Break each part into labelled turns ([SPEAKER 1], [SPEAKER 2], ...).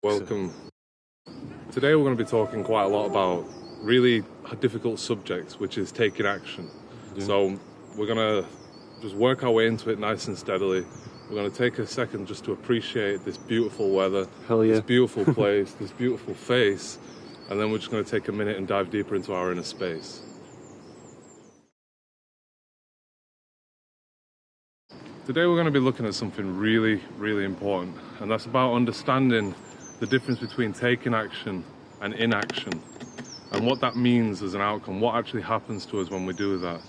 [SPEAKER 1] Welcome. Today we're going to be talking quite a lot about really difficult subjects, which is taking action.
[SPEAKER 2] Yeah.
[SPEAKER 1] So we're going to just work our way into it nice and steadily. We're going to take a second just to appreciate this beautiful weather,
[SPEAKER 2] Hell yeah.
[SPEAKER 1] this beautiful place, this beautiful face, and then we're just going to take a minute and dive deeper into our inner space. Today we're going to be looking at something really, really important, and that's about understanding the difference between taking action and inaction, and what that means as an outcome, what actually happens to us when we do that.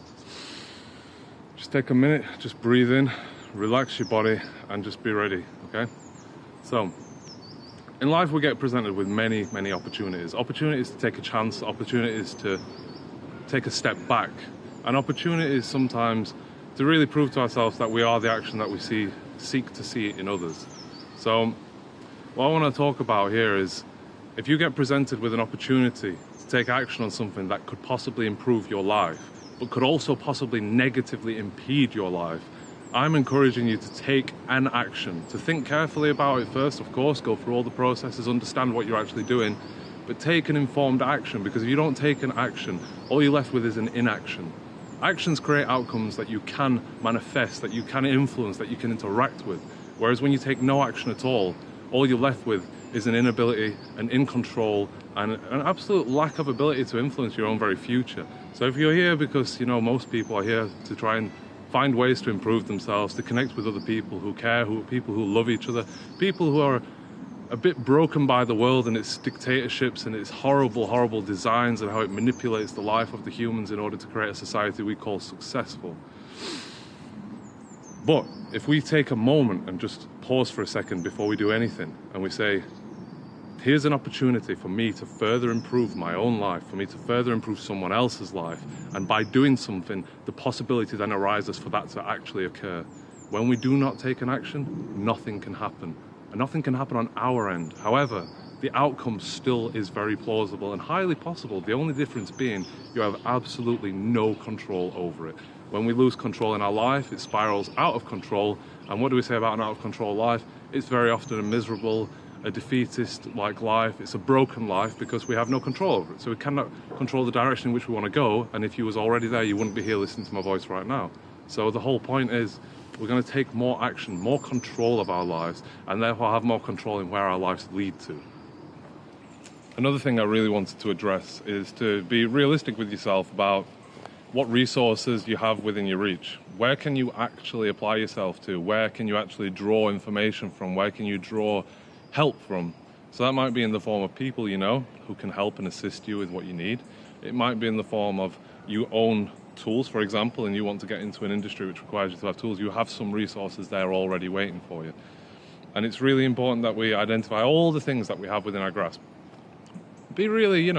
[SPEAKER 1] Just take a minute, just breathe in, relax your body, and just be ready, okay? So, in life we get presented with many, many opportunities. Opportunities to take a chance, opportunities to take a step back, and opportunities sometimes to really prove to ourselves that we are the action that we seek to see in others. So, what I want to talk about here is, if you get presented with an opportunity to take action on something that could possibly improve your life, but could also possibly negatively impede your life, I'm encouraging you to take an action, to think carefully about it first, of course, go through all the processes, understand what you're actually doing, but take an informed action, because if you don't take an action, all you're left with is an inaction. Actions create outcomes that you can manifest, that you can influence, that you can interact with, whereas when you take no action at all you're left with is an inability, an in control, and an absolute lack of ability to influence your own very future. So if you're here because, most people are here to try and find ways to improve themselves, to connect with other people who care, people who love each other, people who are a bit broken by the world and its dictatorships and its horrible, horrible designs and how it manipulates the life of the humans in order to create a society we call successful. But if we take a moment and just pause for a second before we do anything, and we say, here's an opportunity for me to further improve my own life, for me to further improve someone else's life, and by doing something, the possibility then arises for that to actually occur. When we do not take an action, nothing can happen. And nothing can happen on our end. However, the outcome still is very plausible and highly possible. The only difference being you have absolutely no control over it. When we lose control in our life, it spirals out of control. And what do we say about an out of control life? It's very often a miserable, a defeatist-like life. It's a broken life because we have no control over it. So we cannot control the direction in which we want to go. And if you was already there, you wouldn't be here listening to my voice right now. So the whole point is, we're going to take more action, more control of our lives, and therefore have more control in where our lives lead to. Another thing I really wanted to address is to be realistic with yourself about what resources you have within your reach. Where can you actually apply yourself to? Where can you actually draw information from? Where can you draw help from? So that might be in the form of people who can help and assist you with what you need. It might be in the form of you own tools, for example, and you want to get into an industry which requires you to have tools. You have some resources there already waiting for you. And it's really important that we identify all the things that we have within our grasp. Be really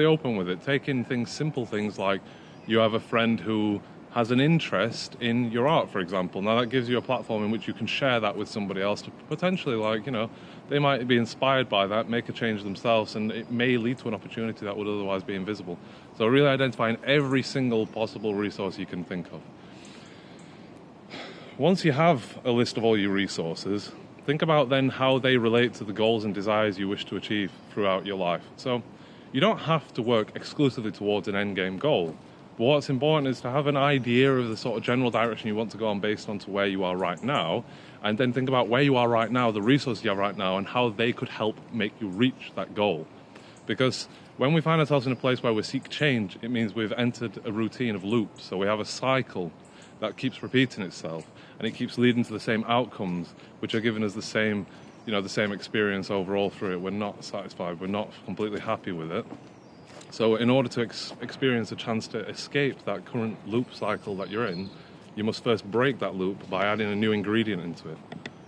[SPEAKER 1] open with it. Take in simple things like you have a friend who has an interest in your art, for example. Now that gives you a platform in which you can share that with somebody else to potentially, they might be inspired by that, make a change themselves, and it may lead to an opportunity that would otherwise be invisible. So really identifying every single possible resource you can think of. Once you have a list of all your resources, think about then how they relate to the goals and desires you wish to achieve throughout your life. So you don't have to work exclusively towards an endgame goal. But what's important is to have an idea of the sort of general direction you want to go on based on to where you are right now, and then think about where you are right now, the resources you have right now, and how they could help make you reach that goal. Because when we find ourselves in a place where we seek change, it means we've entered a routine of loops. So we have a cycle that keeps repeating itself, and it keeps leading to the same outcomes, which are giving us the same experience overall through it. We're not satisfied. We're not completely happy with it. So in order to experience a chance to escape that current loop cycle that you're in, you must first break that loop by adding a new ingredient into it.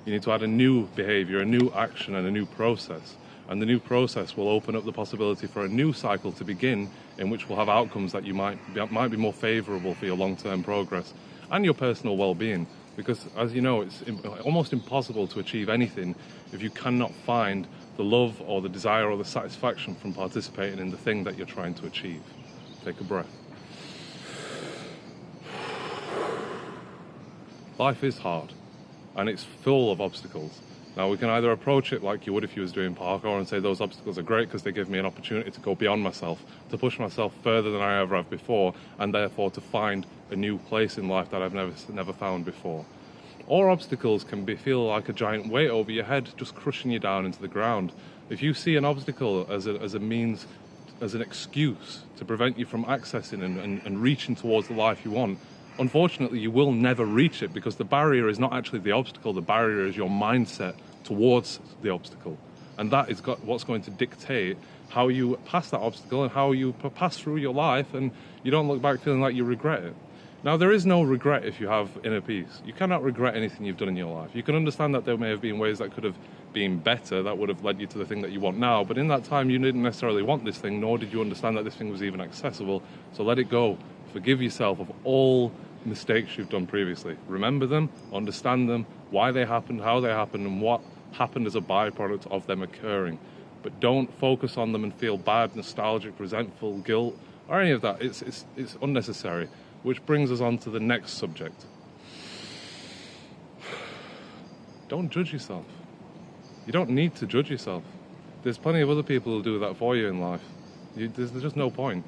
[SPEAKER 1] You need to add a new behavior, a new action, and a new process. And the new process will open up the possibility for a new cycle to begin, in which we'll have outcomes that might be more favorable for your long-term progress and your personal well-being. Because, as you know, it's almost impossible to achieve anything if you cannot find the love or the desire or the satisfaction from participating in the thing that you're trying to achieve. Take a breath. Life is hard, and it's full of obstacles. Now, we can either approach it like you would if you was doing parkour and say those obstacles are great because they give me an opportunity to go beyond myself, to push myself further than I ever have before, and therefore to find a new place in life that I've never found before. Or obstacles can feel like a giant weight over your head, just crushing you down into the ground. If you see an obstacle as a means, as an excuse to prevent you from accessing and reaching towards the life you want, unfortunately you will never reach it, because the barrier is not actually the obstacle, the barrier is your mindset towards the obstacle. And that is what's going to dictate how you pass that obstacle and how you pass through your life, and you don't look back feeling like you regret it. Now, there is no regret if you have inner peace. You cannot regret anything you've done in your life. You can understand that there may have been ways that could have been better, that would have led you to the thing that you want now, but in that time you didn't necessarily want this thing, nor did you understand that this thing was even accessible. So let it go. Forgive yourself of all mistakes you've done previously. Remember them, understand them, why they happened, how they happened, and what happened as a byproduct of them occurring. But don't focus on them and feel bad, nostalgic, resentful, guilt, or any of that. It's unnecessary. Which brings us on to the next subject. Don't judge yourself. You don't need to judge yourself. There's plenty of other people who'll do that for you in life. There's just no point.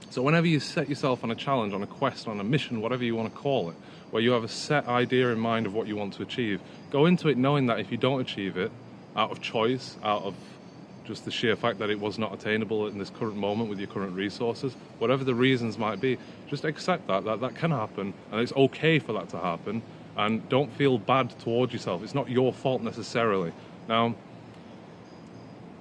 [SPEAKER 1] So whenever you set yourself on a challenge, on a quest, on a mission, whatever you want to call it, where you have a set idea in mind of what you want to achieve, go into it knowing that if you don't achieve it, out of choice, out of just the sheer fact that it was not attainable in this current moment with your current resources, whatever the reasons might be, just accept that can happen, and it's okay for that to happen, and don't feel bad towards yourself. It's not your fault necessarily. Now,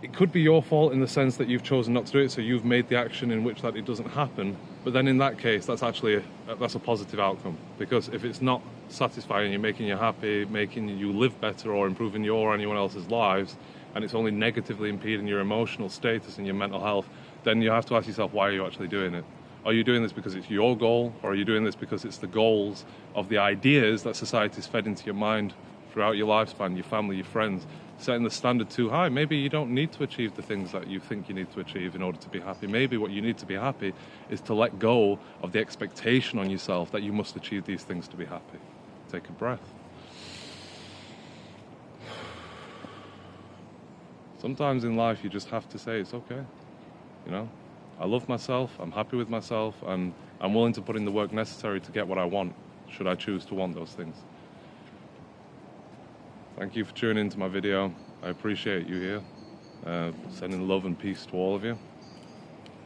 [SPEAKER 1] it could be your fault in the sense that you've chosen not to do it, so you've made the action in which that it doesn't happen, but then in that case, that's actually that's a positive outcome, because if it's not satisfying you, making you happy, making you live better, or improving your or anyone else's lives, and it's only negatively impeding your emotional status and your mental health, then you have to ask yourself, why are you actually doing it? Are you doing this because it's your goal, or are you doing this because it's the goals of the ideas that society's fed into your mind throughout your lifespan, your family, your friends, setting the standard too high? Maybe you don't need to achieve the things that you think you need to achieve in order to be happy. Maybe what you need to be happy is to let go of the expectation on yourself that you must achieve these things to be happy. Take a breath. Sometimes in life you just have to say it's okay. You know, I love myself, I'm happy with myself, and I'm willing to put in the work necessary to get what I want, should I choose to want those things. Thank you for tuning into my video. I appreciate you here. Sending love and peace to all of you.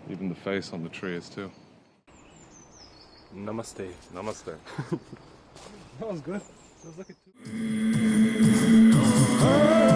[SPEAKER 1] Even the face on the tree is too.
[SPEAKER 2] Namaste.
[SPEAKER 1] Namaste.
[SPEAKER 2] That was good. That was like a two.